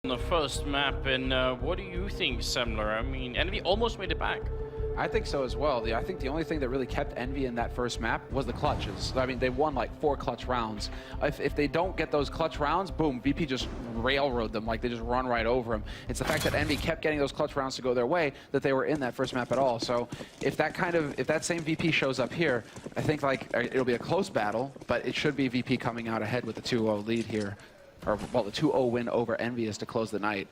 the first map, and what do you think, Semler? I mean, Envy almost made it back. I think so as well. I think the only thing that really kept Envy in that first map was the clutches. I mean, they won like 4 clutch rounds. If they don't get those clutch rounds, boom, VP just railroad them, like they just run right over them. It's the fact that Envy kept getting those clutch rounds to go their way that they were in that first map at all. So if that same VP shows up here, I think like it'll be a close battle, but it should be VP coming out ahead with the 2-0 lead here, or well, the 2-0 win over ENVYUS to close the night.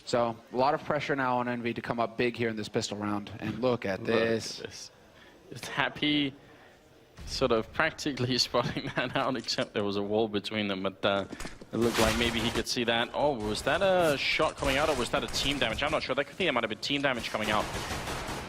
So a lot of pressure now on Envy to come up big here in this pistol round. And look at this. Just Happy sort of practically spotting that out, except there was a wall between them. But it looked like maybe he could see that. Oh, was that a shot coming out or was that a team damage? I'm not sure. I think that might have been team damage coming out.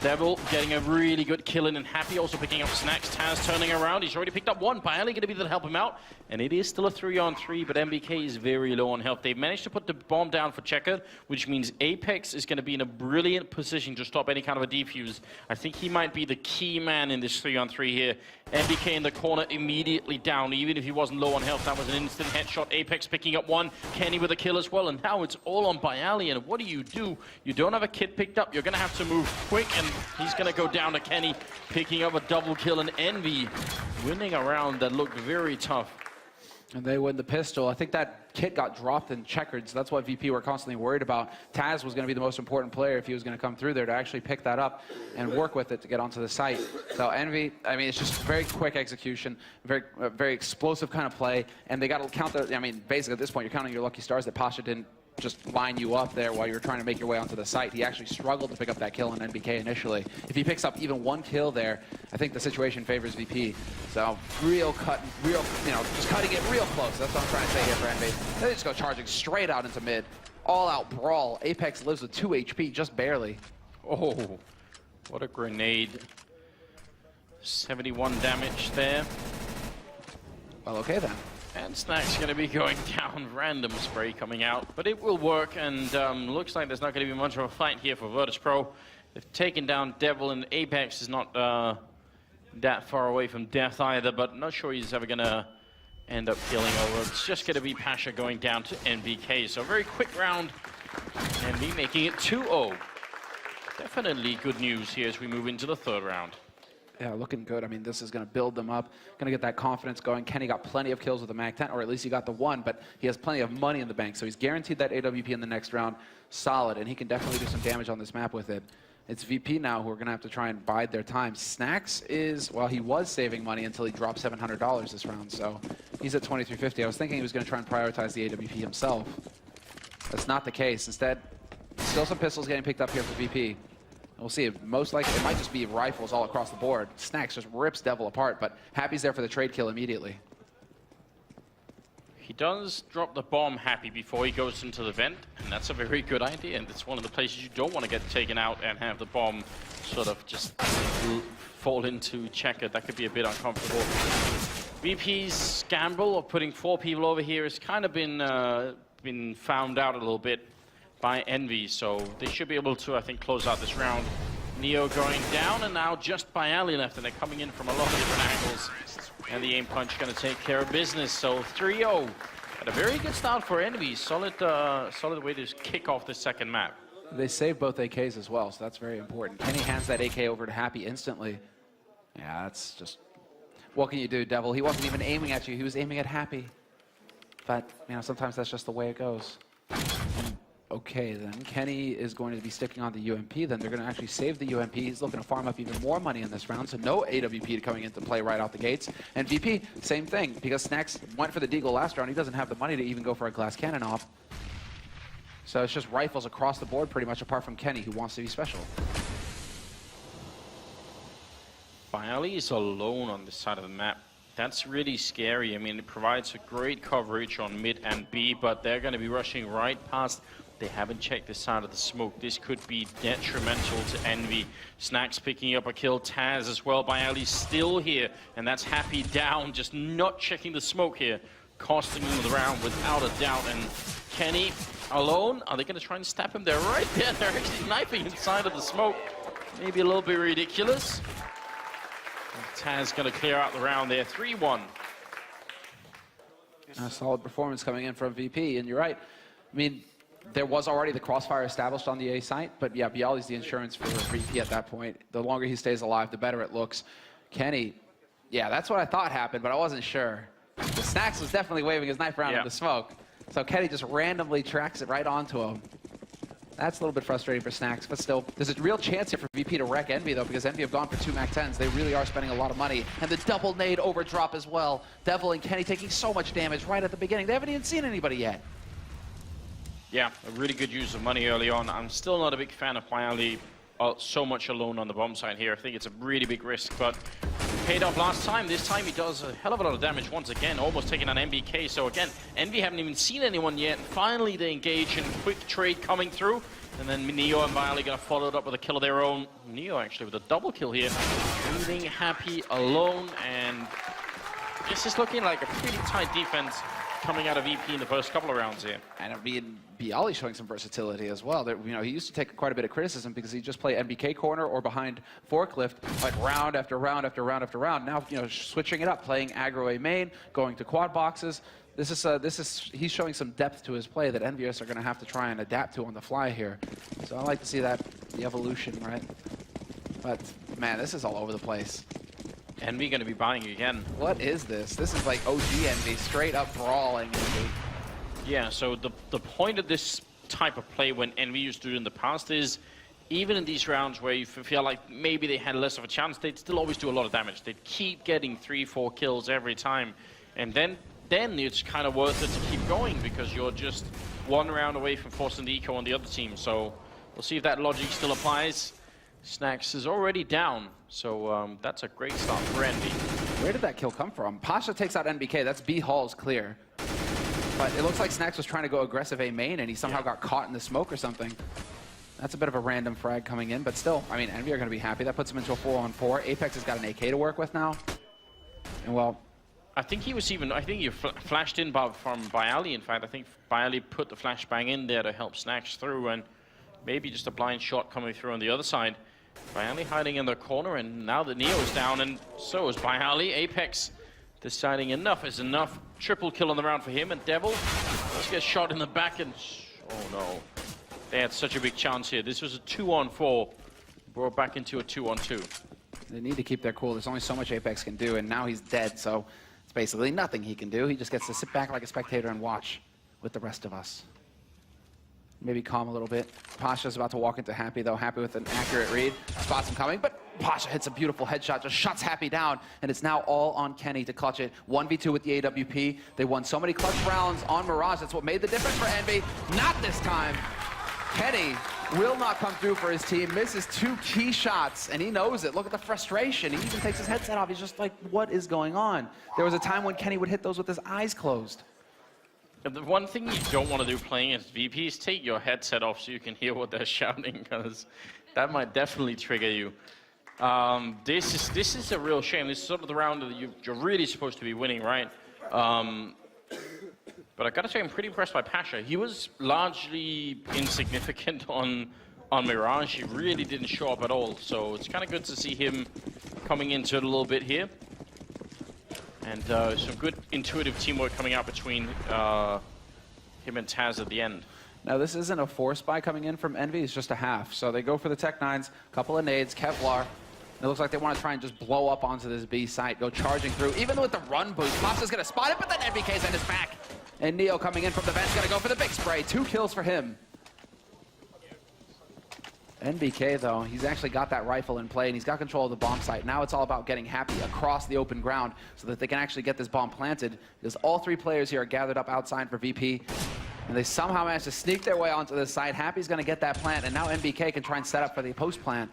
Devil getting a really good kill in, and Happy also picking up snacks. Taz turning around. He's already picked up one. Barely going to be there to help him out. And it is still a 3-on-3, but MBK is very low on health. They've managed to put the bomb down for Checkered, which means Apex is going to be in a brilliant position to stop any kind of a defuse. I think he might be the key man in this 3-on-3 here. MBK in the corner immediately down. Even if he wasn't low on health, that was an instant headshot. Apex picking up one. Kenny with a kill as well. And now it's all on Bialy. And what do? You don't have a kid picked up. You're going to have to move quick. And he's going to go down to Kenny, picking up a double kill. And Envy winning a round that looked very tough. And they win the pistol. I think that kit got dropped in Checkered, so that's what VP were constantly worried about. Taz was going to be the most important player if he was going to come through there to actually pick that up and work with it to get onto the site. So Envy, I mean, it's just very quick execution, very explosive kind of play, and they got to count the, I mean, basically at this point, you're counting your lucky stars that Pasha didn't just line you up there while you were trying to make your way onto the site. He actually struggled to pick up that kill on NBK initially. If he picks up even one kill there, I think the situation favors VP. So real, just cutting it real close. That's what I'm trying to say here for Envy. They just go charging straight out into mid. All out brawl. Apex lives with 2 HP, just barely. Oh, what a grenade. 71 damage there. Well, okay then. And Snack's going to be going down. Random spray coming out, but it will work. And looks like there's not going to be much of a fight here for Virtus.Pro. They've taken down Devil, and Apex is not that far away from death either, but not sure he's ever going to end up killing over. It's just going to be Pasha going down to NBK. So a very quick round. Envy making it 2-0. Definitely good news here as we move into the third round. Yeah, looking good. I mean, this is going to build them up, going to get that confidence going. Kenny got plenty of kills with the MAC-10, or at least he got the one, but he has plenty of money in the bank, so he's guaranteed that AWP in the next round. Solid, and he can definitely do some damage on this map with it. It's VP now who are going to have to try and bide their time. Snacks is, well, he was saving money until he dropped $700 this round, so he's at 2350. I was thinking he was going to try and prioritize the AWP himself. That's not the case. Instead, still some pistols getting picked up here for VP. We'll see. Most likely, it might just be rifles all across the board. Snacks just rips Devil apart, but Happy's there for the trade kill immediately. He does drop the bomb, Happy, before he goes into the vent, and that's a very good idea. And it's one of the places you don't want to get taken out and have the bomb sort of just fall into Checkered. That could be a bit uncomfortable. VP's gamble of putting 4 people over here has kind of been found out a little bit by Envy, so they should be able to, I think, close out this round. Neo going down, and now just Bialy left, and they're coming in from a lot of different angles. And the aim punch going to take care of business, so 3-0. At a very good start for Envy. Solid way to kick off the second map. They saved both AKs as well, so that's very important. Kenny hands that AK over to Happy instantly. Yeah, that's just... What can you do, Devil? He wasn't even aiming at you, he was aiming at Happy. But, you know, sometimes that's just the way it goes. Okay, then Kenny is going to be sticking on the UMP. Then they're going to actually save the UMP. He's looking to farm up even more money in this round, so no AWP coming into play right out the gates. And VP, same thing, because Snacks went for the deagle last round. He doesn't have the money to even go for a glass cannon off. So it's just rifles across the board pretty much, apart from Kenny, who wants to be special. Bialy is alone on this side of the map. That's really scary. I mean, it provides a great coverage on mid and B, but they're going to be rushing right past. They haven't checked this side of the smoke. This could be detrimental to Envy. Snacks picking up a kill. Taz as well. Bialy still here, and that's Happy down, just not checking the smoke here. Costing him the round without a doubt. And Kenny alone. Are they going to try and stab him? They're right there. They're actually sniping inside of the smoke. Maybe a little bit ridiculous. Taz going to clear out the round there. 3-1. A solid performance coming in from VP, and you're right. I mean, there was already the crossfire established on the A site, but yeah, Bialy's the insurance for VP at that point. The longer he stays alive, the better it looks. Kenny, yeah, that's what I thought happened, but I wasn't sure. The Snacks was definitely waving his knife around in the smoke. So Kenny just randomly tracks it right onto him. That's a little bit frustrating for Snacks, but still, there's a real chance here for VP to wreck Envy, though, because Envy have gone for 2 MAC-10s. They really are spending a lot of money. And the double nade overdrop as well. Devil and Kenny taking so much damage right at the beginning. They haven't even seen anybody yet. Yeah, a really good use of money early on. I'm still not a big fan of Bialy so much alone on the bomb side here. I think it's a really big risk, but paid off last time. This time he does a hell of a lot of damage once again, almost taking on MBK. So again, Envy haven't even seen anyone yet. Finally, they engage in quick trade coming through. And then Neo and Bialy gonna follow it up with a kill of their own. Neo actually with a double kill here. Leaving Happy alone, and this is looking like a pretty tight defense coming out of VP in the first couple of rounds here. And Bialy showing some versatility as well. You know, he used to take quite a bit of criticism because he just play MBK corner or behind forklift, like round after round after round after round. Now, you know, switching it up, playing aggro A main, going to quad boxes. He's showing some depth to his play that ENVYUS are going to have to try and adapt to on the fly here. So I like to see that, the evolution, right? But man, this is all over the place. Envy going to be buying again. What is this? This is like OG Envy, straight up brawling Envy. Yeah, so the point of this type of play when Envy used to do it in the past is, even in these rounds where you feel like maybe they had less of a chance, they'd still always do a lot of damage. They'd keep getting 3-4 kills every time. And then it's kind of worth it to keep going because you're just one round away from forcing the eco on the other team. So we'll see if that logic still applies. Snacks is already down, so that's a great start for Envy. Where did that kill come from? Pasha takes out NBK. That's B Hall's clear. But it looks like Snacks was trying to go aggressive A main, and he somehow got caught in the smoke or something. That's a bit of a random frag coming in, but still, I mean, Envy are going to be happy. That puts him into a 4-on-4. Apex has got an AK to work with now. And well, I think he flashed in from Bialy. In fact, I think Bialy put the flashbang in there to help Snacks through, and maybe just a blind shot coming through on the other side. Bialy hiding in the corner, and now that Neo is down, and so is Bialy. Apex deciding enough is enough. Triple kill on the round for him, and Devil just gets shot in the back, and oh no. They had such a big chance here. This was a 2-on-4, brought back into a 2-on-2. They need to keep their cool. There's only so much Apex can do, and now he's dead, so it's basically nothing he can do. He just gets to sit back like a spectator and watch with the rest of us. Maybe calm a little bit. Pasha's about to walk into Happy, though. Happy with an accurate read. Spots him coming, but Pasha hits a beautiful headshot, just shuts Happy down, and it's now all on Kenny to clutch it. 1v2 with the AWP. They won so many clutch rounds on Mirage. That's what made the difference for Envy. Not this time. Kenny will not come through for his team. Misses 2 key shots, and he knows it. Look at the frustration. He even takes his headset off. He's just like, what is going on? There was a time when Kenny would hit those with his eyes closed. The one thing you don't want to do playing as VP is take your headset off so you can hear what they're shouting, because that might definitely trigger you. This is a real shame. This is sort of the round that you're really supposed to be winning, right? But I gotta say, I'm pretty impressed by Pasha. He was largely insignificant on Mirage. He really didn't show up at all. So it's kind of good to see him coming into it a little bit here. And some good intuitive teamwork coming out between him and Taz at the end. Now, this isn't a force buy coming in from Envy. It's just a half. So they go for the Tech-9s, a couple of nades, Kevlar. It looks like they want to try and just blow up onto this B site, go charging through. Even with the run boost, Pasha's going to spot it, but then NBK's at his back. And Neo coming in from the vent's going to go for the big spray. 2 kills for him. NBK, though, he's actually got that rifle in play, and he's got control of the bomb site. Now it's all about getting Happy across the open ground so that they can actually get this bomb planted, because all 3 players here are gathered up outside for VP, and they somehow managed to sneak their way onto this site. Happy's going to get that plant, and now NBK can try and set up for the post plant.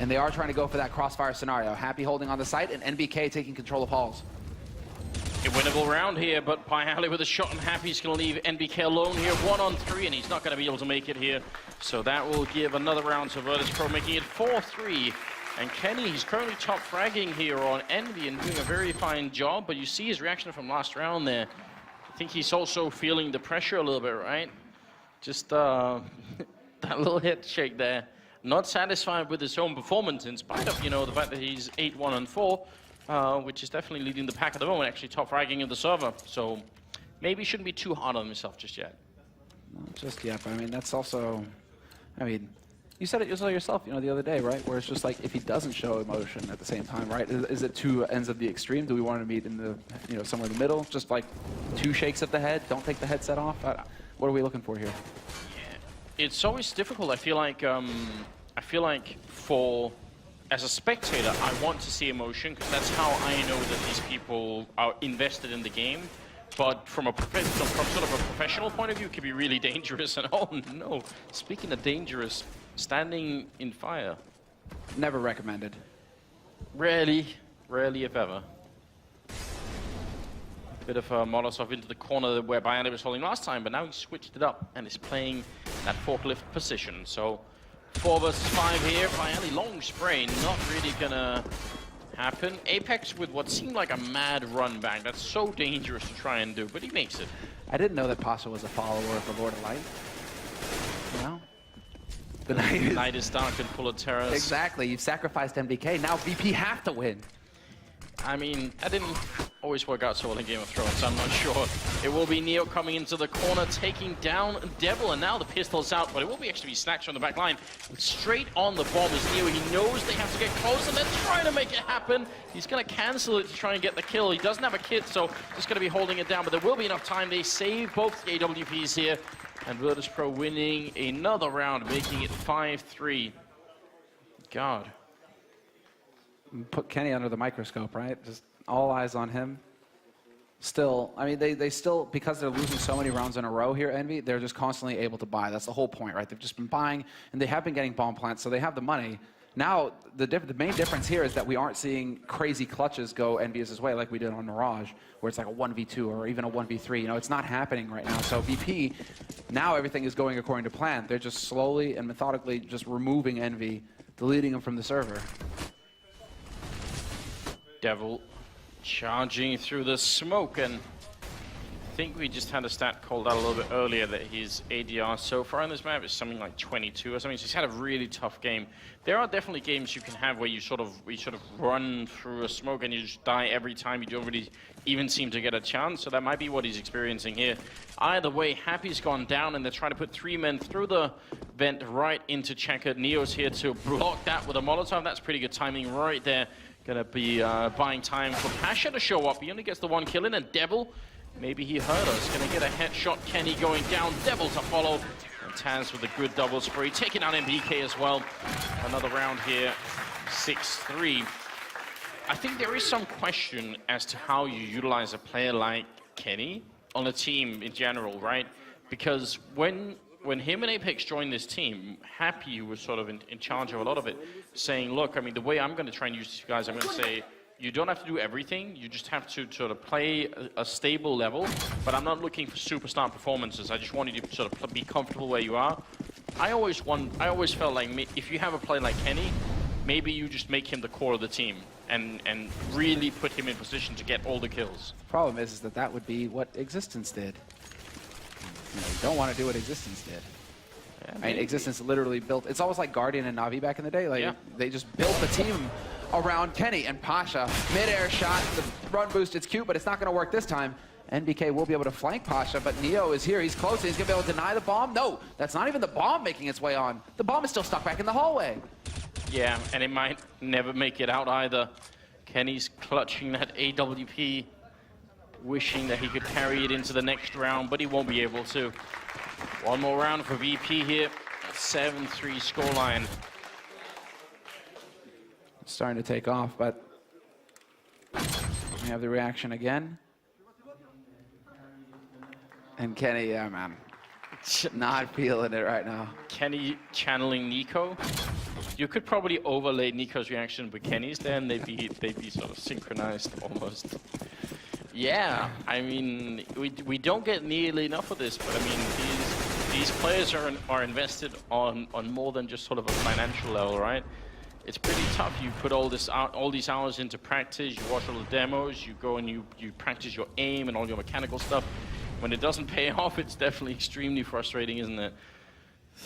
And they are trying to go for that crossfire scenario. Happy holding on the site, and NBK taking control of halls. A winnable round here, but Bialy with a shot, and Happy's going to leave NBK alone here. 1-on-3, and he's not going to be able to make it here. So that will give another round to Virtus.Pro, making it 4-3. And Kenny, he's currently top fragging here on Envy and doing a very fine job, but you see his reaction from last round there. I think he's also feeling the pressure a little bit, right? Just that little head shake there. Not satisfied with his own performance, in spite of, you know, the fact that he's 8-1-4. Which is definitely leading the pack at the moment, actually top fragging in the server. So maybe he shouldn't be too hard on himself just yet. Not just yet, but I mean, that's also, I mean, you said it yourself, you know, the other day, right? Where it's just like, if he doesn't show emotion at the same time, right? Is it two ends of the extreme? Do we want to meet in the, you know, somewhere in the middle? Just like 2 shakes of the head, don't take the headset off? What are we looking for here? Yeah. It's always difficult. I feel like for, as a spectator, I want to see emotion, because that's how I know that these people are invested in the game. But from sort of a professional point of view, it can be really dangerous. And oh no, speaking of dangerous, standing in fire. Never recommended. Rarely if ever. Bit of a Molotov into the corner where Bionic was holding last time, but now he switched it up and is playing that forklift position. So 4 versus 5 here. Bionic long spray, not really gonna happen. Apex with what seemed like a mad run back. That's so dangerous to try and do, but he makes it. I didn't know that Pasha was a follower of the Lord of Light. You know? The night is dark and full of terrors. Exactly. You've sacrificed MBK. Now VP have to win. I mean, that didn't always work out so well in Game of Thrones, I'm not sure. It will be Neo coming into the corner, taking down Devil, and now the pistol's out, but it will be actually be snatched on the back line. Straight on the bomb is Neo. He knows they have to get close, and they're trying to make it happen. He's going to cancel it to try and get the kill. He doesn't have a kit, so just going to be holding it down, but there will be enough time. They save both the AWPs here, and Virtus.Pro winning another round, making it 5-3. God. Put Kenny under the microscope, right? Just all eyes on him. Still, I mean, they still, because they're losing so many rounds in a row here, Envy, they're just constantly able to buy. That's the whole point, right? They've just been buying, and they have been getting bomb plants, so they have the money. Now, the main difference here is that we aren't seeing crazy clutches go ENVYUS' way like we did on Mirage, where it's like a 1v2 or even a 1v3. You know, it's not happening right now. So VP, now everything is going according to plan. They're just slowly and methodically just removing Envy, deleting them from the server. Devil charging through the smoke, and I think we just had a stat called out a little bit earlier that his ADR so far in this map is something like 22 or something. So he's had a really tough game. There are definitely games you can have where you sort of run through a smoke and you just die every time. You don't really even seem to get a chance. So that might be what he's experiencing here. Either way, Happy's gone down, and they're trying to put 3 men through the vent right into Checkered. Neo's here to block that with a Molotov. That's pretty good timing right there. Gonna be buying time for Pasha to show up. He only gets the 1 kill in, and Devil, maybe he heard us. Gonna get a headshot. Kenny going down. Devil to follow. And Taz with a good double spray, taking out MBK as well. Another round here, 6-3. I think there is some question as to how you utilize a player like Kenny on a team in general, right? Because when him and Apex joined this team, Happy was sort of in charge of a lot of it, saying, look, I mean, the way I'm going to try and use these guys, I'm going to say, you don't have to do everything. You just have to sort of play a stable level, but I'm not looking for superstar performances. I just want you to sort of be comfortable where you are. I always felt like if you have a player like Kenny, maybe you just make him the core of the team and really put him in position to get all the kills. Problem is that that would be what Existence did. You know, you don't want to do what Existence did. Yeah, I mean, Existence literally built, it's almost like Guardian and Na'Vi back in the day. Like, yeah. They just built the team around Kenny and Pasha. Mid-air shot, the run boost, it's cute, but it's not going to work this time. NBK will be able to flank Pasha, but Neo is here. He's close. He's going to be able to deny the bomb. No, that's not even the bomb making its way on. The bomb is still stuck back in the hallway. Yeah, and it might never make it out either. Kenny's clutching that AWP, wishing that he could carry it into the next round, but he won't be able to. One more round for VP here. 7-3 scoreline. It's starting to take off, but we have the reaction again. And Kenny, yeah, man, not feeling it right now. Kenny channeling Nico. You could probably overlay Nico's reaction with Kenny's there, and they'd be sort of synchronized almost. Yeah, I mean, we don't get nearly enough of this, but I mean, these players are invested on more than just sort of a financial level, right? It's pretty tough. You put all these hours into practice, you watch all the demos, you go and you practice your aim and all your mechanical stuff. When it doesn't pay off, it's definitely extremely frustrating, isn't it?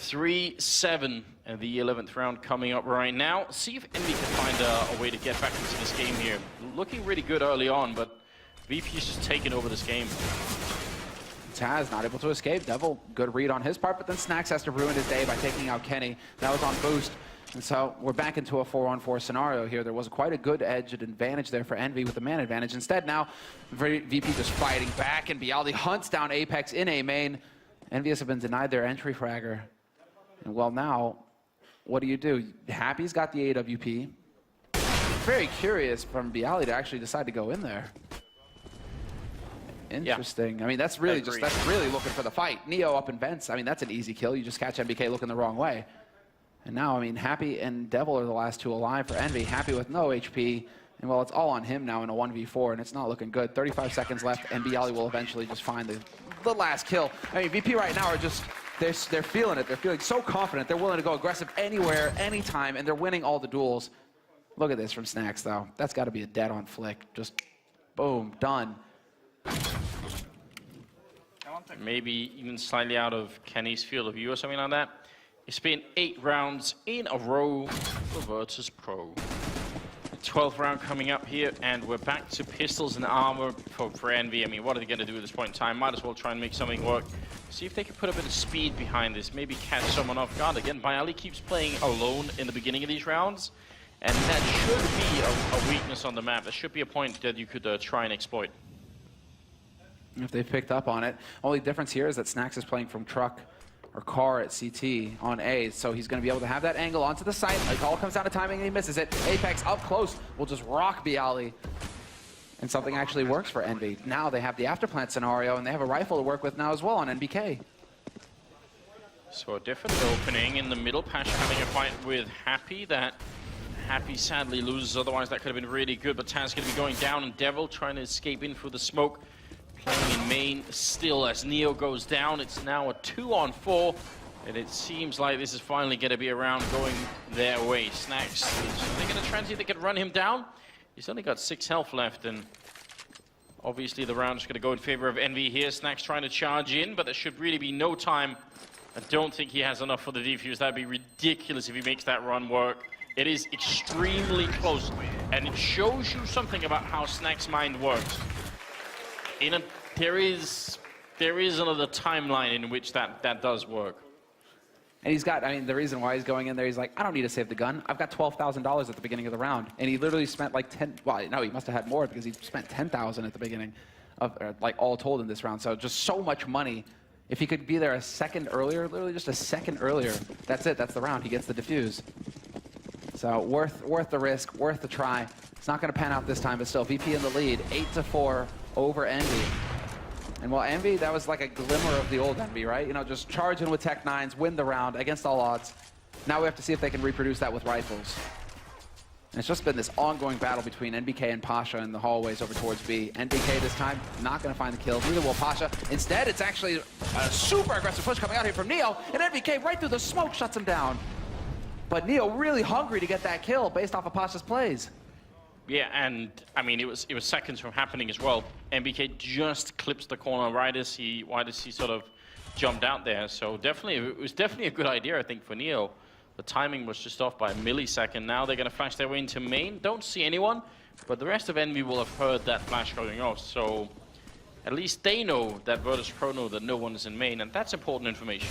3-7 and the 11th round coming up right now. See if Envy can find a way to get back into this game here. Looking really good early on, but VP's just taking over this game. Taz not able to escape. Devil, good read on his part, but then Snacks has to ruin his day by taking out Kenny. That was on boost. And so we're back into a 4-on-4 scenario here. There was quite a good edge and advantage there for Envy with the man advantage. Instead, now VP just fighting back, and Bialdi hunts down Apex in A main. ENVYUS have been denied their entry fragger. And well, now, what do? Happy's got the AWP. Very curious from Bialdi to actually decide to go in there. Interesting. Yeah. I mean, that's really looking for the fight. Neo up in vents. I mean, that's an easy kill. You just catch MBK looking the wrong way. And now, I mean, Happy and Devil are the last two alive for Envy. Happy with no HP. And, well, it's all on him now in a 1v4, and it's not looking good. 35 seconds left, and Bialdi will eventually just find the last kill. I mean, VP right now are just, they're feeling it. They're feeling so confident. They're willing to go aggressive anywhere, anytime, and they're winning all the duels. Look at this from Snacks, though. That's got to be a dead-on flick. Just, boom, done. Maybe even slightly out of Kenny's field of view or something like that. It's been 8 rounds in a row for Virtus.Pro. 12th round coming up here, and we're back to pistols and armor for Envy. I mean, what are they going to do at this point in time? Might as well try and make something work. See if they can put a bit of speed behind this. Maybe catch someone off guard. Again, Bialdi keeps playing alone in the beginning of these rounds, and that should be a weakness on the map. That should be a point that you could try and exploit. If they've picked up on it. Only difference here is that Snacks is playing from truck or car at CT on A, so he's going to be able to have that angle onto the site. It all comes down to timing, and he misses it. Apex up close will just rock Bialdi. And something actually works for Envy. Now they have the afterplant scenario, and they have a rifle to work with now as well on NBK. So a different opening in the middle. Pasha having a fight with Happy. That Happy sadly loses, otherwise that could have been really good. But Taz going to be going down, and Devil trying to escape in through the smoke. Playing in main still as Neo goes down. It's now a 2-on-4, and it seems like this is finally going to be a round going their way. Snacks, are they going to try and see if they can run him down? He's only got 6 health left, and obviously the round is going to go in favor of Envy here. Snacks trying to charge in, but there should really be no time. I don't think he has enough for the defuse. That'd be ridiculous if he makes that run work. It is extremely close, and it shows you something about how Snacks' mind works. There is another timeline in which that does work. And he's got, I mean, the reason why he's going in there, he's like, I don't need to save the gun. I've got $12,000 at the beginning of the round. And he literally spent like 10, well, no, he must have had more because he spent 10,000 at the beginning of, like, all told in this round. So just so much money. If he could be there a second earlier, literally just a second earlier, that's it, that's the round. He gets the defuse. So worth the risk, worth the try. It's not going to pan out this time, but still, VP in the lead, 8-4 over Envy. And well, Envy, that was like a glimmer of the old Envy, right? You know, just charge in with Tech 9s, win the round against all odds. Now we have to see if they can reproduce that with rifles. And it's just been this ongoing battle between NBK and Pasha in the hallways over towards B. NBK this time, not going to find the kill. Neither will Pasha. Instead, it's actually a super aggressive push coming out here from Neo, and NBK right through the smoke shuts him down. But Neo really hungry to get that kill based off of Pasha's plays. Yeah, and I mean, it was seconds from happening as well. NBK just clips the corner right as he sort of jumped out there. So definitely, it was definitely a good idea, I think, for Neo. The timing was just off by a millisecond. Now they're going to flash their way into main. Don't see anyone, but the rest of Envy will have heard that flash going off. So at least they know that Virtus.Pro know that no one is in main, and that's important information.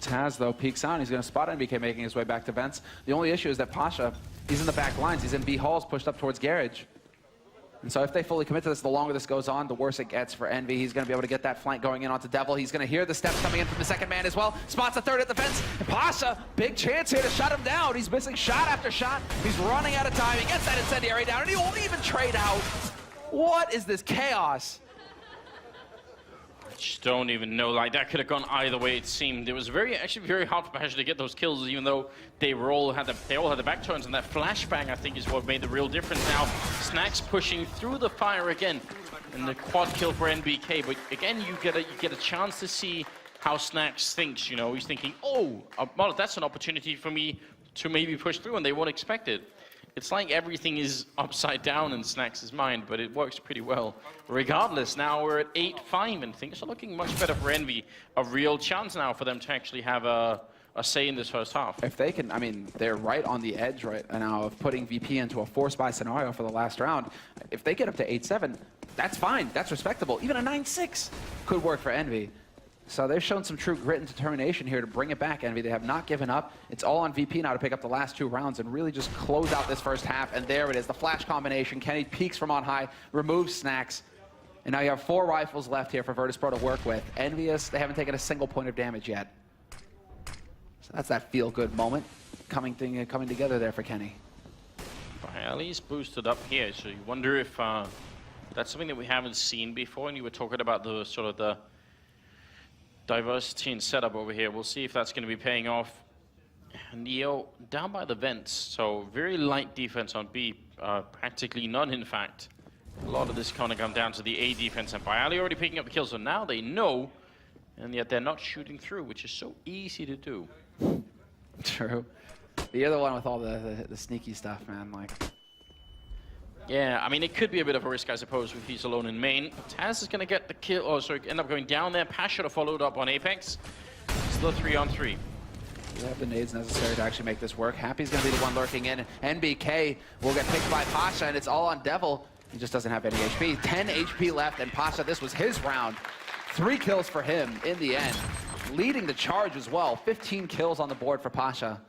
Taz, though, peeks out. He's going to spot NBK making his way back to vents. The only issue is that Pasha, he's in the back lines. He's in B halls, pushed up towards garage. And so if they fully commit to this, the longer this goes on, the worse it gets for Envy. He's going to be able to get that flank going in onto Devil. He's going to hear the steps coming in from the second man as well. Spots a third at the fence. And Pasha, big chance here to shut him down. He's missing shot after shot. He's running out of time. He gets that incendiary down, and he won't even trade out. What is this chaos? Just don't even know. Like, that could have gone either way, it seemed. It was actually very hard for Pasha to get those kills, even though they all had the back turns, and that flashbang, I think, is what made the real difference. Now, Snacks pushing through the fire again, and the quad kill for NBK. But again, you get a chance to see how Snacks thinks. You know, he's thinking, oh, well, that's an opportunity for me to maybe push through, and they won't expect it. It's like everything is upside down in Snacks' mind, but it works pretty well. Regardless, now we're at 8-5, and things are looking much better for Envy. A real chance now for them to actually have a say in this first half. If they can, I mean, they're right on the edge right now of putting VP into a force buy scenario for the last round. If they get up to 8-7, that's fine. That's respectable. Even a 9-6 could work for Envy. So they've shown some true grit and determination here to bring it back, Envy. They have not given up. It's all on VP now to pick up the last 2 rounds and really just close out this first half. And there it is, the flash combination. Kenny peeks from on high, removes Snacks. And now you have 4 rifles left here for Virtus.Pro to work with. ENVYUS, they haven't taken a single point of damage yet. So that's that feel-good moment coming together there for Kenny. At least boosted up here, so you wonder if that's something that we haven't seen before. And you were talking about the sort of the diversity and setup over here. We'll see if that's going to be paying off. Neo down by the vents, so very light defense on B, practically none in fact. A lot of this kind of come down to the A defense, and Bialy already picking up the kills, so now they know, and yet they're not shooting through, which is so easy to do. True. The other one with all the sneaky stuff, man, like. Yeah, I mean, it could be a bit of a risk, I suppose, if he's alone in main. Taz is going to get the kill, oh, sorry, end up going down there. Pash should have followed up on Apex. Still 3-on-3. You have the nades necessary to actually make this work. Happy's going to be the one lurking in. NBK will get picked by Pasha, and it's all on Devil. He just doesn't have any HP. 10 HP left, and Pasha, this was his round. 3 kills for him in the end. Leading the charge as well. 15 kills on the board for Pasha.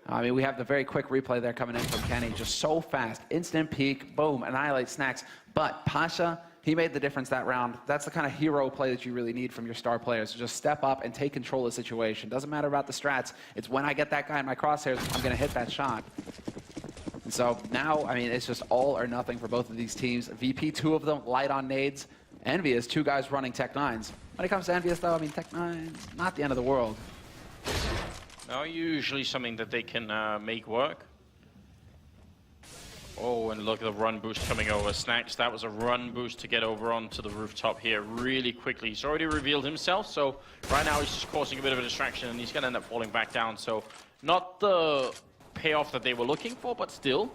I mean, we have the very quick replay there coming in from Kenny. Just so fast. Instant peek, boom, annihilate Snacks. But Pasha, he made the difference that round. That's the kind of hero play that you really need from your star players. So just step up and take control of the situation. Doesn't matter about the strats. It's when I get that guy in my crosshairs, I'm going to hit that shot. And so now, I mean, it's just all or nothing for both of these teams. VP, 2 of them, light on nades. ENVYUS, 2 guys running Tech 9s. When it comes to ENVYUS, though, I mean, Tech 9's not the end of the world. No, usually something that they can make work. Oh, and look at the run boost coming over. Snacks, that was a run boost to get over onto the rooftop here really quickly. He's already revealed himself, so right now he's just causing a bit of a distraction, and he's going to end up falling back down. So not the payoff that they were looking for, but still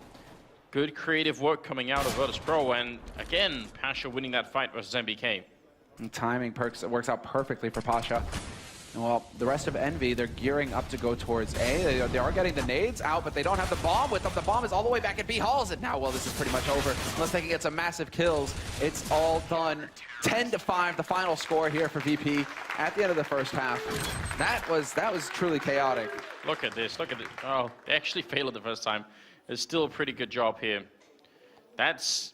good creative work coming out of Virtus.Pro. And again, Pasha winning that fight versus MBK. And timing works out perfectly for Pasha. And well, the rest of Envy, they're gearing up to go towards A. They are getting the nades out, but they don't have the bomb with them. The bomb is all the way back at B. Hauls it now. Well, this is pretty much over. Unless they can get some massive kills, it's all done. 10-5, the final score here for VP at the end of the first half. That was truly chaotic. Look at this. Look at it. Oh, they actually failed it the first time. It's still a pretty good job here. That's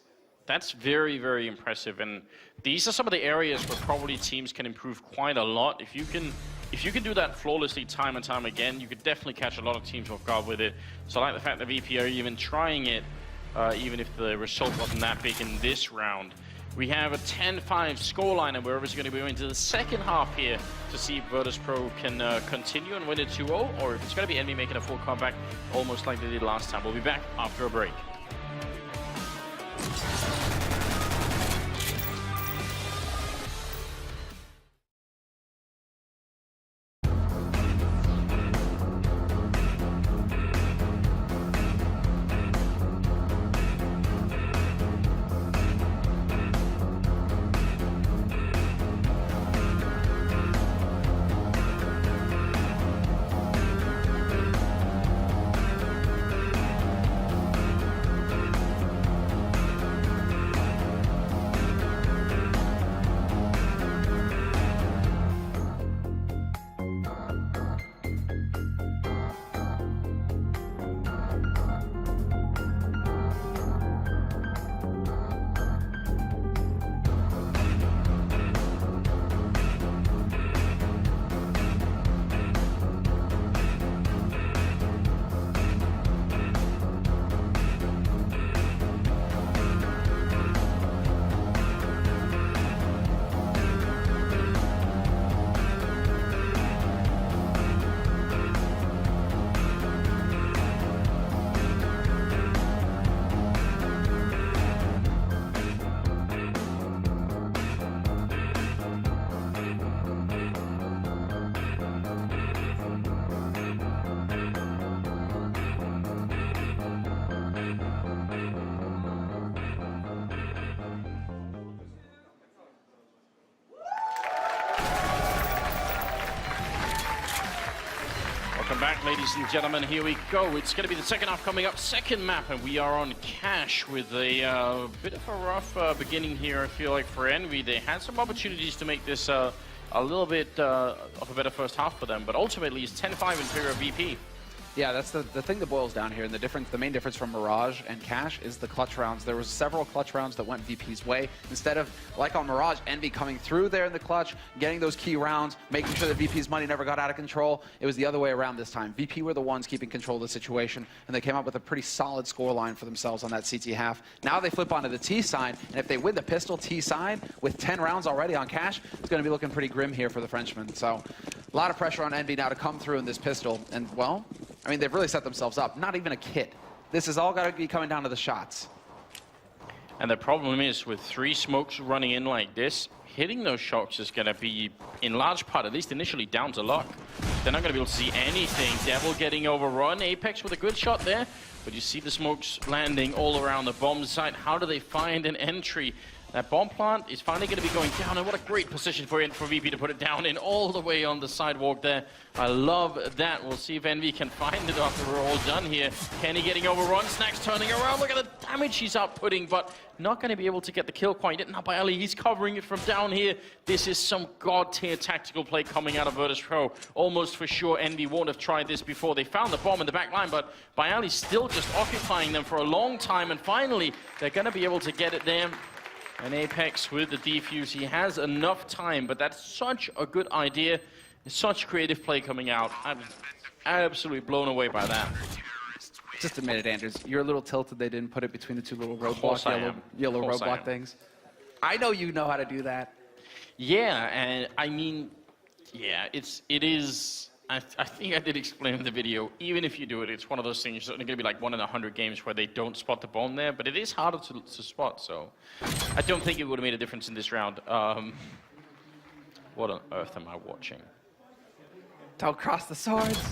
very, very impressive. And these are some of the areas where probably teams can improve quite a lot. If you can do that flawlessly time and time again, you could definitely catch a lot of teams off guard with it. So I like the fact that VP are even trying it, even if the result wasn't that big in this round. We have a 10-5 scoreline, and we're obviously going to be going into the second half here to see if Virtus.Pro can continue and win it 2-0, or if it's going to be Envy making a full comeback, almost like they did last time. We'll be back after a break. Welcome back, ladies and gentlemen. Here we go. It's going to be the second half coming up, second map, and we are on Cash with a bit of a rough beginning here, I feel like, for Envy. They had some opportunities to make this a little bit of a better first half for them, but ultimately it's 10-5 in favor of VP. Yeah, that's the thing that boils down here, and the main difference from Mirage and Cash is the clutch rounds. There was several clutch rounds that went VP's way. Instead of, like on Mirage, Envy coming through there in the clutch, getting those key rounds, making sure that VP's money never got out of control, it was the other way around this time. VP were the ones keeping control of the situation, and they came up with a pretty solid scoreline for themselves on that CT half. Now they flip onto the T side, and if they win the pistol T side with 10 rounds already on Cash, it's going to be looking pretty grim here for the Frenchmen. So a lot of pressure on Envy now to come through in this pistol, and well, I mean, they've really set themselves up. Not even a kit. This is all got to be coming down to the shots. And the problem is, with 3 smokes running in like this, hitting those shots is going to be, in large part, at least initially, down to luck. They're not going to be able to see anything. Devil getting overrun. Apex with a good shot there. But you see the smokes landing all around the bomb site. How do they find an entry? That bomb plant is finally going to be going down, and what a great position for VP to put it down in all the way on the sidewalk there. I love that. We'll see if Envy can find it after we're all done here. Kenny getting overrun, Snacks turning around. Look at the damage he's outputting, but not going to be able to get the kill quite yet. Now Bialy, he's covering it from down here. This is some god-tier tactical play coming out of Virtus.Pro. Almost for sure Envy won't have tried this before. They found the bomb in the back line, but Bialy's still just occupying them for a long time, and finally they're going to be able to get it there. And Apex with the defuse, he has enough time, but that's such a good idea. Such creative play coming out. I'm absolutely blown away by that. Just admit it, Anders. You're a little tilted they didn't put it between the 2 little roadblock, yellow roadblock things. I know you know how to do that. Yeah, and I mean, yeah, it is. I think I did explain in the video, even if you do it, it's one of those things, it's only going to be like 1 in 100 games where they don't spot the bomb there, but it is harder to spot, so I don't think it would have made a difference in this round. What on earth am I watching? Don't cross the swords.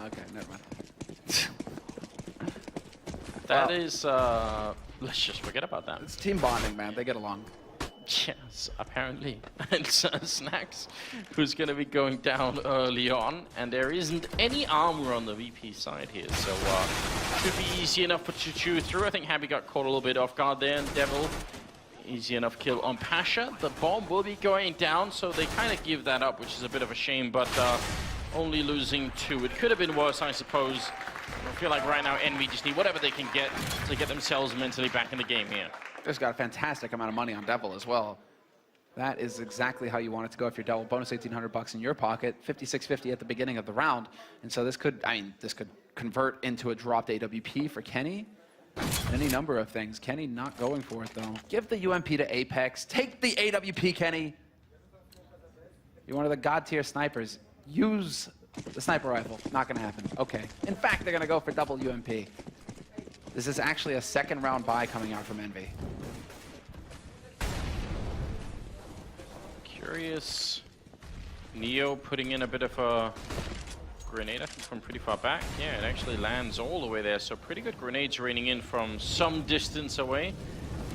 Okay, never mind. That is, let's just forget about that. It's team bonding, man. They get along. Yes, apparently. And Snacks, who's going to be going down early on, and there isn't any armor on the VP side here, so should be easy enough to chew through. I think Happy got caught a little bit off guard there, and Devil, easy enough kill on Pasha. The bomb will be going down, so they kind of give that up, which is a bit of a shame, but only losing 2. It could have been worse, I suppose. I feel like right now Envy just need whatever they can get to get themselves mentally back in the game here. Just got a fantastic amount of money on Devil as well. That is exactly how you want it to go if you're Devil. Bonus 1,800 bucks in your pocket, 56.50 at the beginning of the round. And so this could, this could convert into a dropped AWP for Kenny. Any number of things. Kenny not going for it though. Give the UMP to Apex. Take the AWP, Kenny. You're one of the god tier snipers. Use the sniper rifle. Not gonna happen. Okay. In fact, they're gonna go for double UMP. This is actually a 2nd round buy coming out from Envy. Curious. Neo putting in a bit of a grenade, I think, from pretty far back. Yeah, it actually lands all the way there, so pretty good grenades raining in from some distance away.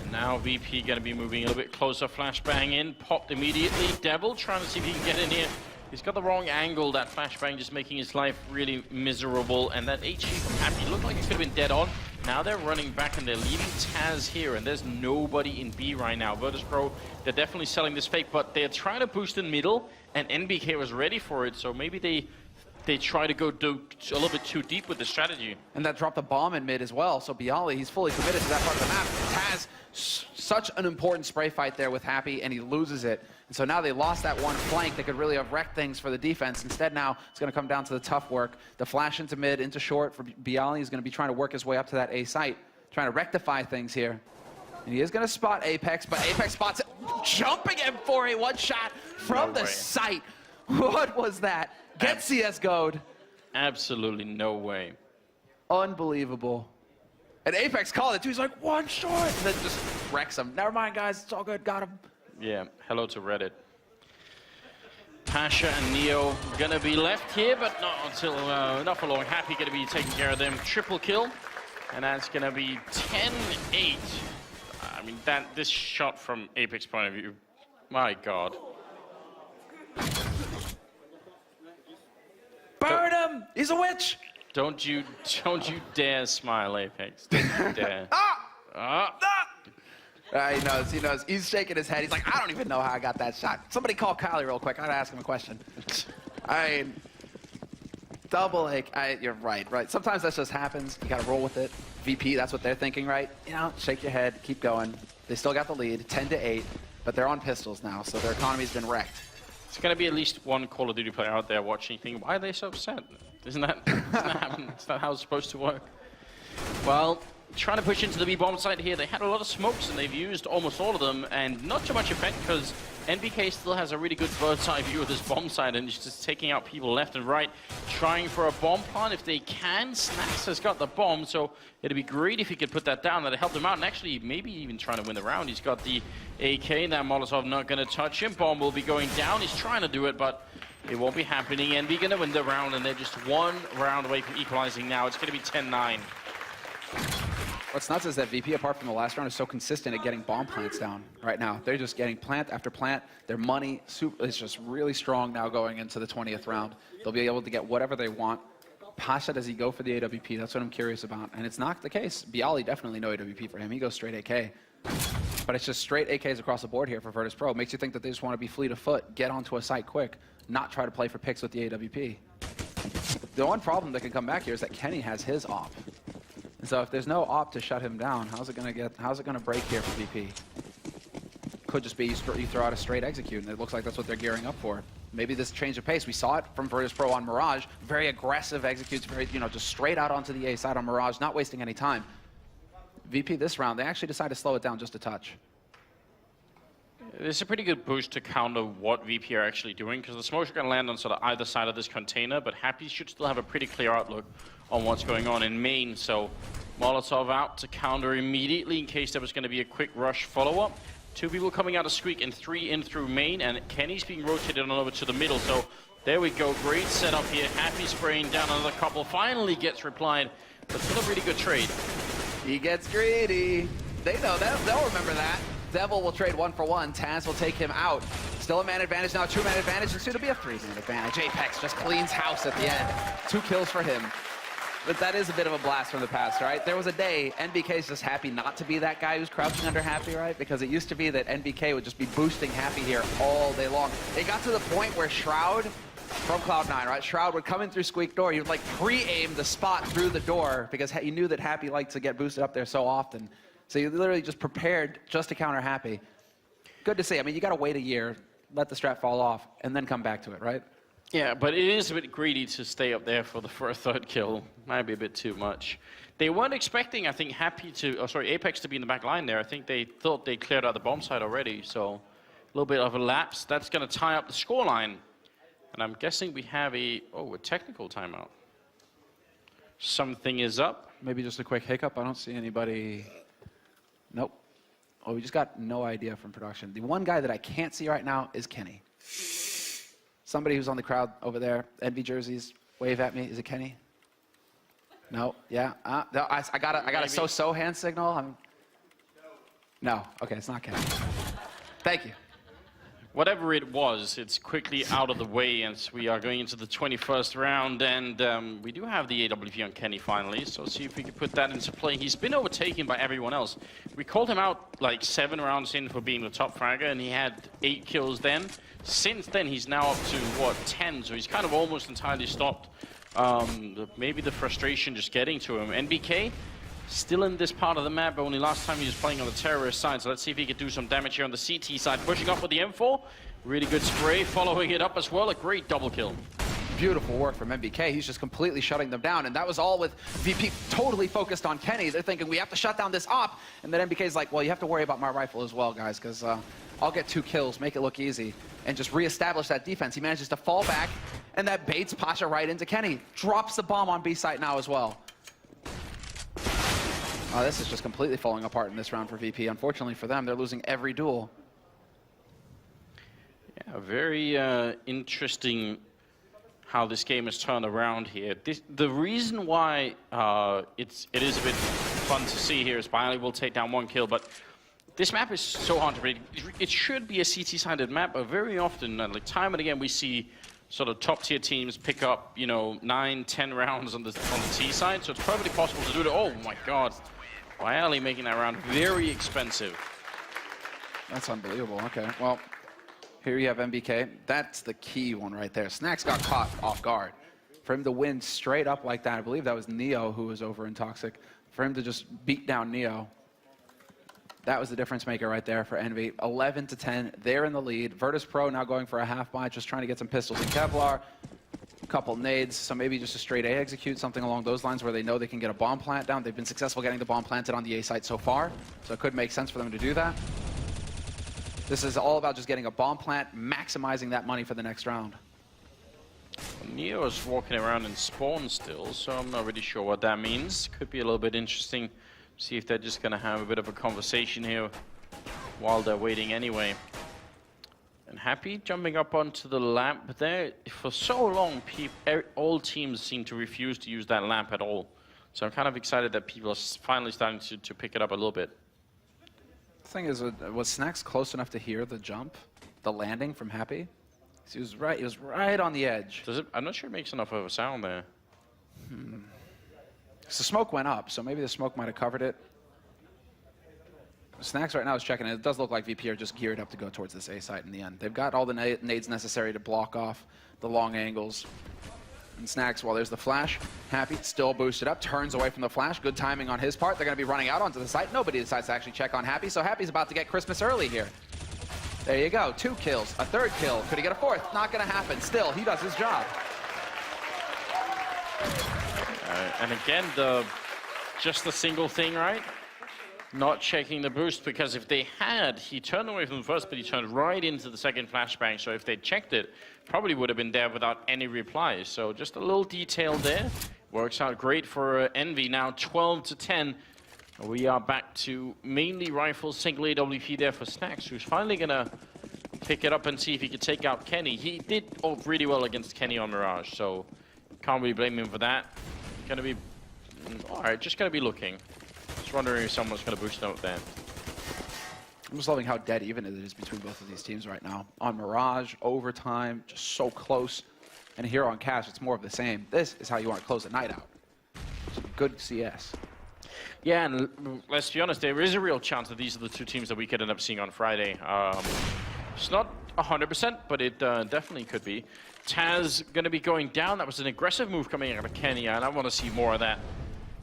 And now VP gonna be moving a little bit closer. Flashbang in, popped immediately. Devil trying to see if he can get in here. He's got the wrong angle, that flashbang just making his life really miserable. And that HE from Happy looked like it could have been dead on. Now they're running back and they're leaving Taz here, and there's nobody in B right now. Virtus.Pro, they're definitely selling this fake, but they're trying to boost in middle, and NBK was ready for it, so maybe they try to go a little bit too deep with the strategy. And that dropped the bomb in mid as well, so Bialy, he's fully committed to that part of the map. Taz, such an important spray fight there with Happy, and he loses it. And so now they lost that one flank that could really have wrecked things for the defense. Instead now, it's going to come down to the tough work. The flash into mid, into short for Bialy. He's going to be trying to work his way up to that A site, trying to rectify things here. And he is going to spot Apex, but Apex spots it. Jumping him for a one-shot from the site. What was that? Get CSGO'd. Absolutely no way. Unbelievable. And Apex called it too. He's like, 1 short. And then just wrecks him. Never mind, guys. It's all good. Got him. Yeah, hello to Reddit. Pasha and Neo gonna be left here, but not until not for long. Happy gonna be taking care of them. Triple kill, and that's gonna be 10-8. I mean, this shot from Apex point of view, my God. Burn him! He's a witch! Don't you dare smile, Apex. Don't you dare. He knows, he knows. He's shaking his head. He's like, I don't even know how I got that shot. Somebody call Kylie real quick. I gotta ask him a question. I mean, double A, you're right. Sometimes that just happens. You gotta roll with it. VP, that's what they're thinking, right? You know, shake your head, keep going. They still got the lead, 10-8, but they're on pistols now, so their economy's been wrecked. There's gonna be at least one Call of Duty player out there watching thinking, why are they so upset? Isn't that how it's supposed to work? Well, trying to push into the B bomb site here. They had a lot of smokes and they've used almost all of them, and not too much effect because NBK still has a really good bird's eye view of this bomb site and is just taking out people left and right, trying for a bomb plant if they can. Snax has got the bomb, so it'd be great if he could put that down. That'd help him out, and actually maybe even trying to win the round. He's got the AK. That Molotov not going to touch him. Bomb will be going down. He's trying to do it, but it won't be happening. NB going to win the round, and they're just one round away from equalizing now. It's going to be 10-9. What's nuts is that VP, apart from the last round, is so consistent at getting bomb plants down right now. They're just getting plant after plant. Their money is just really strong now going into the 20th round. They'll be able to get whatever they want. Pasha, does he go for the AWP? That's what I'm curious about. And it's not the case. Bialy definitely no AWP for him. He goes straight AK. But it's just straight AKs across the board here for Virtus.Pro. Makes you think that they just want to be fleet of foot, get onto a site quick, not try to play for picks with the AWP. The one problem that can come back here is that Kenny has his op. And so if there's no op to shut him down, how's it gonna break here for VP? Could just be you throw out a straight execute, and it looks like that's what they're gearing up for. Maybe this change of pace. We saw it from Virtus.Pro on Mirage. Very aggressive executes, very, just straight out onto the A side on Mirage, not wasting any time. VP this round, they actually decide to slow it down just a touch. It's a pretty good boost to counter what VP are actually doing, because the smokes are going to land on sort of either side of this container, but Happy should still have a pretty clear outlook on what's going on in main. So Molotov out to counter immediately in case there was going to be a quick rush follow-up. 2 people coming out of Squeak and 3 in through main, and Kenny's being rotated on over to the middle. So there we go, great setup here. Happy spraying down another couple, finally gets replied, but still a really good trade. He gets greedy. They know that. They'll remember that. Devil will trade 1 for 1. Taz will take him out. Still a man advantage now, 2-man advantage, and soon to be a 3-man advantage. Apex just cleans house at the end. 2 kills for him. But that is a bit of a blast from the past, right? There was a day NBK's just happy not to be that guy who's crouching under Happy, right? Because it used to be that NBK would just be boosting Happy here all day long. It got to the point where Shroud from Cloud9, right? Shroud would come in through Squeak door. He would like pre-aim the spot through the door because he knew that Happy liked to get boosted up there so often. So you literally just prepared just to counter Happy. Good to see. I mean, you got to wait a year, let the strat fall off, and then come back to it, right? Yeah, but it is a bit greedy to stay up there for a 3rd kill. Might be a bit too much. They weren't expecting, I think, Apex to be in the back line there. I think they thought they cleared out the bomb site already, so a little bit of a lapse. That's going to tie up the scoreline. And I'm guessing we have a technical timeout. Something is up. Maybe just a quick hiccup. I don't see anybody. Nope. Oh, we just got no idea from production. The one guy that I can't see right now is Kenny. Somebody who's on the crowd over there, Envy jerseys, wave at me. Is it Kenny? No. Yeah. No, I got a so hand signal. No. Okay, it's not Kenny. Thank you. Whatever it was, it's quickly out of the way, and we are going into the 21st round, and we do have the AWP on Kenny finally, so see if we can put that into play. He's been overtaken by everyone else. We called him out like 7 rounds in for being the top fragger, and he had 8 kills then. Since then, he's now up to, 10, so he's kind of almost entirely stopped. Maybe the frustration just getting to him. NBK, still in this part of the map, but only last time he was playing on the terrorist side, so let's see if he can do some damage here on the CT side. Pushing up with the M4, really good spray, following it up as well, a great double kill. Beautiful work from MBK. He's just completely shutting them down, and that was all with VP totally focused on Kenny. They're thinking, we have to shut down this op, and then MBK's like, well, you have to worry about my rifle as well, guys, because I'll get 2 kills, make it look easy, and just reestablish that defense. He manages to fall back, and that baits Pasha right into Kenny. Drops the bomb on B site now as well. Oh, this is just completely falling apart in this round for VP. Unfortunately for them, they're losing every duel. Yeah, very interesting how this game has turned around here. The reason why it is a bit fun to see here is Bialy will take down 1 kill, but this map is so hard to predict. It should be a CT-sided map, but very often, like time and again, we see sort of top-tier teams pick up, you know, 9, 10 rounds on the T side, so it's perfectly possible to do that. Oh my God, Wiley making that round very expensive. That's unbelievable. Okay, well, here you have MBK. That's the key one right there. Snacks got caught off guard. For him to win straight up like that, I believe that was Neo who was over in Toxic. For him to just beat down Neo, that was the difference maker right there for Envy. 11-10, they're in the lead. Virtus.Pro now going for a half buy, just trying to get some pistols and Kevlar. A couple nades, so maybe just a straight A execute, something along those lines where they know they can get a bomb plant down. They've been successful getting the bomb planted on the A site so far, so it could make sense for them to do that. This is all about just getting a bomb plant, maximizing that money for the next round. Neo is walking around in spawn still, so I'm not really sure what that means. Could be a little bit interesting. See if they're just going to have a bit of a conversation here while they're waiting anyway. And Happy jumping up onto the lamp there. For so long, all teams seem to refuse to use that lamp at all. So I'm kind of excited that people are finally starting to pick it up a little bit. The thing is, was Snacks close enough to hear the jump, the landing from Happy? He was right on the edge. Does it? I'm not sure it makes enough of a sound there. So smoke went up, so maybe the smoke might have covered it. Snacks right now is checking it. It does look like VP are just geared up to go towards this A site in the end. They've got all the nades necessary to block off the long angles. And Snacks, well, there's the flash. Happy still boosted up, turns away from the flash. Good timing on his part. They're going to be running out onto the site. Nobody decides to actually check on Happy, so Happy's about to get Christmas early here. There you go. 2 kills, a 3rd kill. Could he get a 4th? Not going to happen. Still, he does his job. And again, just the single thing, right? Not checking the boost, because if they had, he turned away from the first, but he turned right into the second flashbang. So if they checked it, probably would have been there without any reply. So just a little detail there. Works out great for Envy. Now 12-10. We are back to mainly rifles, single AWP there for Snacks, who's finally going to pick it up and see if he could take out Kenny. He did really well against Kenny on Mirage, so can't really blame him for that. Gonna be, all right, just gonna be looking. Just wondering if someone's gonna boost out there. I'm just loving how dead even it is between both of these teams right now. On Mirage, overtime, just so close. And here on Cash, it's more of the same. This is how you want to close a night out. Good CS. Yeah, and let's be honest, there is a real chance that these are the 2 teams that we could end up seeing on Friday. It's not 100%, but it definitely could be. Taz going to be going down. That was an aggressive move coming out of Kenny, and I want to see more of that.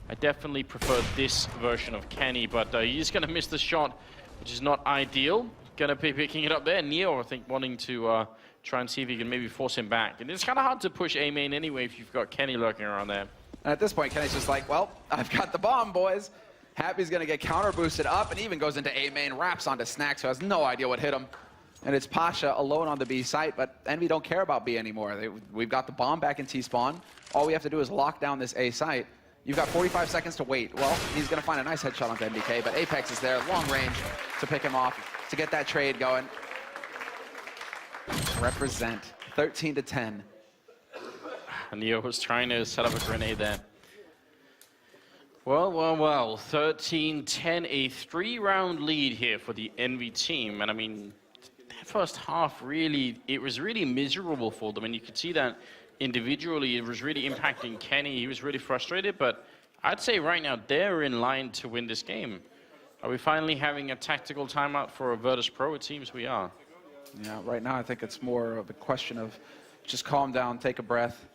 I definitely prefer this version of Kenny, but he's going to miss the shot, which is not ideal. Going to be picking it up there. Neo, I think, wanting to try and see if he can maybe force him back. And it's kind of hard to push A main anyway if you've got Kenny lurking around there. And at this point, Kenny's just like, well, I've got the bomb, boys. Happy's going to get counter boosted up and even goes into A main, wraps onto Snacks, who has no idea what hit him. And it's Pasha alone on the B site, but Envy don't care about B anymore. We've got the bomb back in T-spawn. All we have to do is lock down this A site. You've got 45 seconds to wait. Well, he's going to find a nice headshot onto MBK, but Apex is there, long range to pick him off, to get that trade going. Represent, 13-10. Neo was trying to set up a grenade there. Well, 13-10, a 3-round lead here for the Envy team. And I mean, that first half it was really miserable for them. And you could see that individually, it was really impacting Kenny. He was really frustrated, but I'd say right now they're in line to win this game. Are we finally having a tactical timeout for Virtus.Pro? It seems we are. Yeah, right now I think it's more of a question of just calm down, take a breath.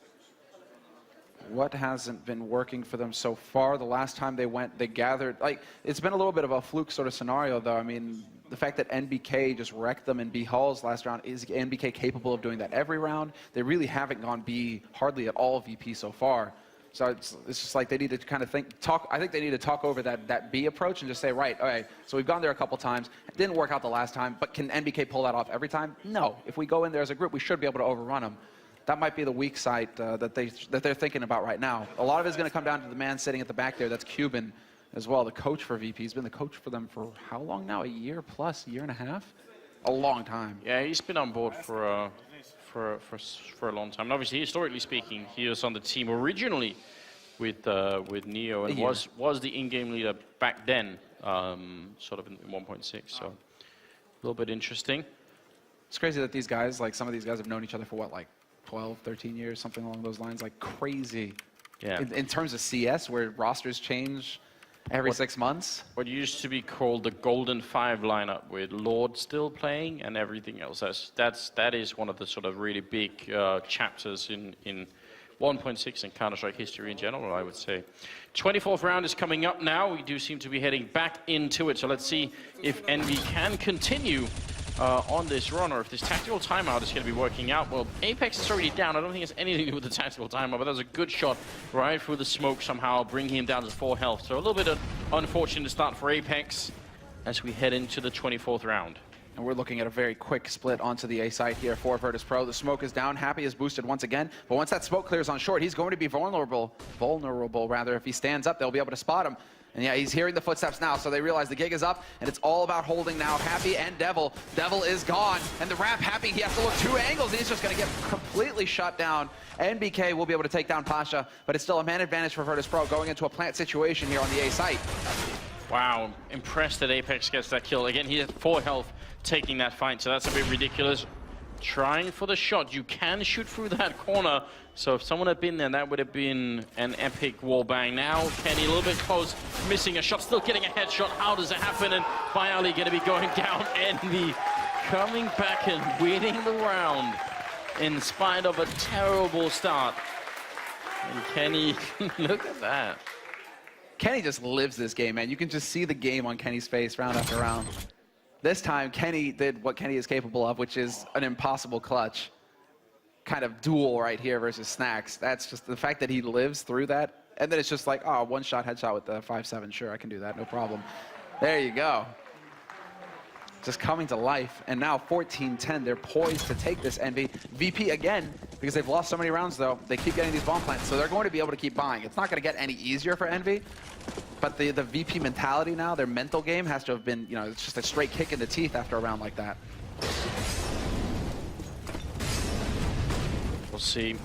What hasn't been working for them so far? The last time they went, they gathered, like, it's been a little bit of a fluke sort of scenario, though. I mean, the fact that NBK just wrecked them in B halls last round, is NBK capable of doing that every round? They really haven't gone B hardly at all VP so far. So it's just like they need to kind of I think they need to talk over that B approach and just say, right, all right, so we've gone there a couple times. It didn't work out the last time, but can NBK pull that off every time? No. If we go in there as a group, we should be able to overrun them. That might be the weak side that they're thinking about right now. A lot of it is going to come down to the man sitting at the back there. That's Cuban as well, the coach for VP. He's been the coach for them for how long now? A year plus, a year and a half? A long time. Yeah, he's been on board for a long time. And obviously, historically speaking, he was on the team originally with Neo and was the in-game leader back then, sort of in 1.6. So a little bit interesting. It's crazy that these guys, like some of these guys, have known each other for what, like 12, 13 years, something along those lines, like crazy. Yeah. In terms of CS, where rosters change every 6 months. What used to be called the Golden Five lineup, with Lord still playing and everything else. That is one of the sort of really big chapters in 1.6 and Counter-Strike history in general, I would say. 24th round is coming up now. We do seem to be heading back into it. So let's see if Envy can continue on this run, or if this tactical timeout is going to be working out. Well, Apex is already down. I don't think it's anything to do with the tactical timeout, but that was a good shot right through the smoke somehow, bringing him down to 4 health. So a little bit of unfortunate start for Apex as we head into the 24th round. And we're looking at a very quick split onto the A site here for Virtus.Pro. The smoke is down. Happy is boosted once again. But once that smoke clears on short, he's going to be vulnerable rather. If he stands up, they'll be able to spot him. And yeah, he's hearing the footsteps now, so they realize the gig is up, and it's all about holding now. Happy and Devil. Devil is gone, and the wrap, Happy, he has to look 2 angles, and he's just going to get completely shut down. NBK will be able to take down Pasha, but it's still a man advantage for Virtus.Pro going into a plant situation here on the A site. Wow, impressed that Apex gets that kill. Again, he has 4 health taking that fight, so that's a bit ridiculous. Trying for the shot. You can shoot through that corner, so if someone had been there, that would have been an epic wall bang. Now, Kenny a little bit close, missing a shot, still getting a headshot. How does it happen? And Bialy going to be going down. Envy coming back and winning the round in spite of a terrible start. And Kenny, look at that. Kenny just lives this game, man. You can just see the game on Kenny's face round after round. This time, Kenny did what Kenny is capable of, which is an impossible clutch kind of duel right here versus Snacks. That's just the fact that he lives through that. And then it's just like, oh, 1-shot headshot with the 5-7. Sure, I can do that, no problem. There you go. Just coming to life. And now 14-10, they're poised to take this Envy. VP again, because they've lost so many rounds though, they keep getting these bomb plants, so they're going to be able to keep buying. It's not going to get any easier for Envy, but the VP mentality now, their mental game has to have been, you know, it's just a straight kick in the teeth after a round like that. We'll see.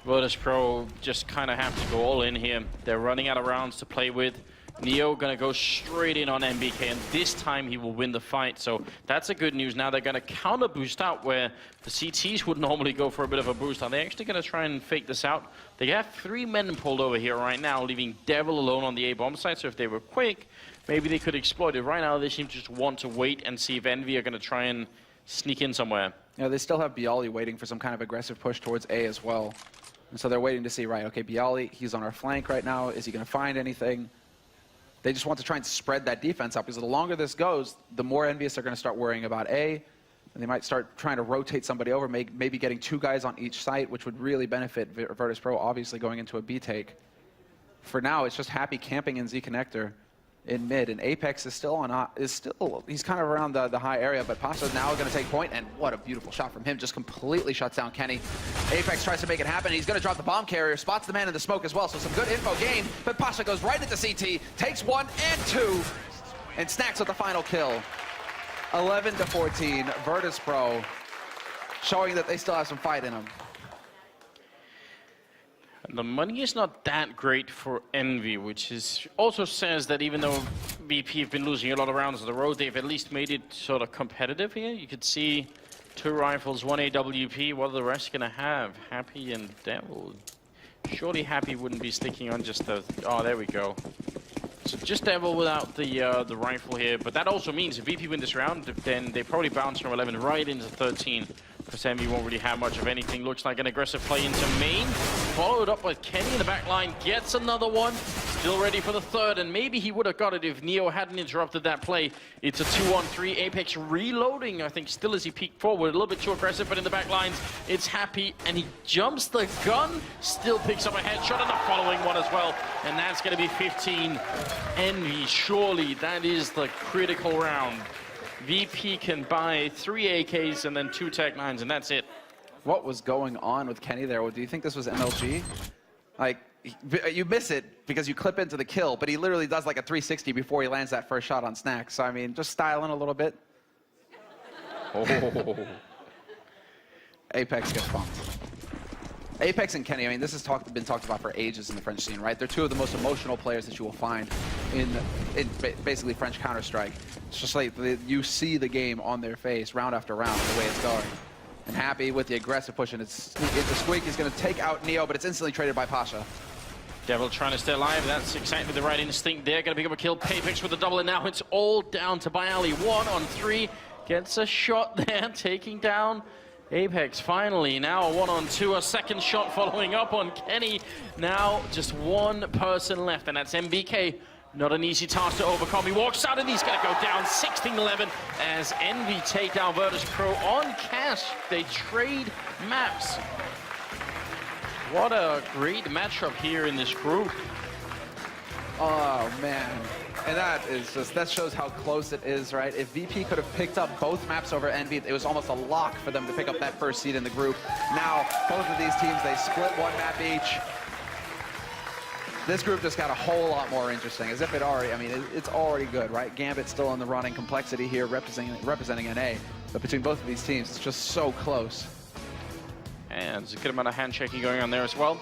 Virtus.Pro just kind of have to go all in here. They're running out of rounds to play with. Neo gonna go straight in on NBK, and this time he will win the fight. So that's a good news. Now they're gonna counter boost out where the CTs would normally go for a bit of a boost. Are they actually gonna try and fake this out? They have 3 men pulled over here right now, leaving Devil alone on the A bomb site. So if they were quick, maybe they could exploit it. Right now they seem to just want to wait and see if Envy are gonna try and sneak in somewhere. You know, they still have Bialy waiting for some kind of aggressive push towards A as well. And so they're waiting to see, right, okay, Bialy, he's on our flank right now. Is he gonna find anything? They just want to try and spread that defense up, because the longer this goes, the more envious they're going to start worrying about A, and they might start trying to rotate somebody over, maybe getting 2 guys on each site, which would really benefit Virtus.Pro, obviously going into a B take. For now, it's just Happy camping in Z connector in mid, and Apex is still on, he's kind of around the high area, but Pasha's now going to take point, and what a beautiful shot from him, just completely shuts down Kenny. Apex tries to make it happen, he's going to drop the bomb carrier, spots the man in the smoke as well, so some good info gained, but Pasha goes right into CT, takes 1 and 2, and Snacks with the final kill. 11-14, Virtus.Pro showing that they still have some fight in them. The money is not that great for Envy, which also says that even though VP have been losing a lot of rounds on the road, they've at least made it sort of competitive here. You could see 2 rifles, 1 AWP. What are the rest going to have? Happy and Devil. Surely Happy wouldn't be sticking on just the... Oh, there we go. So just Devil without the rifle here. But that also means if VP win this round, then they probably bounce from 11 right into 13. Because Envy won't really have much of anything. Looks like an aggressive play into main. Followed up with Kenny in the back line. Gets another one. Still ready for the 3rd. And maybe he would have got it if Neo hadn't interrupted that play. It's a 2-on-3. Apex reloading, I think, still as he peeked forward. A little bit too aggressive, but in the back lines, it's Happy. And he jumps the gun. Still picks up a headshot and a following one as well. And that's going to be 15. Envy, surely that is the critical round. VP can buy 3 AKs and then 2 Tech-9s, and that's it. What was going on with Kenny there? Do you think this was MLG? Like, you miss it because you clip into the kill, but he literally does like a 360 before he lands that first shot on Snacks. So, I mean, just styling a little bit. Oh. Apex gets bumped. Apex and Kenny, I mean, this has been talked about for ages in the French scene, right? They're 2 of the most emotional players that you will find in basically French Counter-Strike. It's just like you see the game on their face round after round, the way it's going. And Happy with the aggressive push, and it's the Squeak is going to take out Neo, but it's instantly traded by Pasha. Devil trying to stay alive. That's exactly the right instinct there. Going to pick up a kill. Papex with the double, and now it's all down to Bialy. 1 on 3. Gets a shot there, taking down Apex. Finally, now a 1 on 2. A second shot following up on Kenny. Now just one person left, and that's MBK. Not an easy task to overcome. He walks out and he's going to go down 16-11 as Envy take down Virtus.Pro on Cash. They trade maps. What a great matchup here in this group. Oh, man. And that shows how close it is, right? If VP could have picked up both maps over Envy, it was almost a lock for them to pick up that first seed in the group. Now, both of these teams, they split one map each. This group just got a whole lot more interesting, as if it already, I mean, it's already good, right? Gambit still in the running, Complexity here representing NA. But between both of these teams, it's just so close. And there's a good amount of handshaking going on there as well.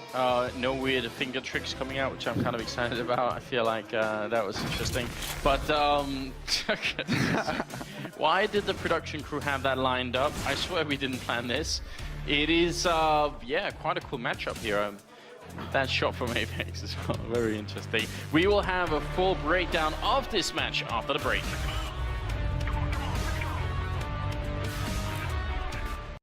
No weird finger tricks coming out, which I'm kind of excited about. I feel like that was interesting. But why did the production crew have that lined up? I swear we didn't plan this. It is, yeah, quite a cool matchup here. That shot from Apex as well, very interesting. We will have a full breakdown of this match after the break.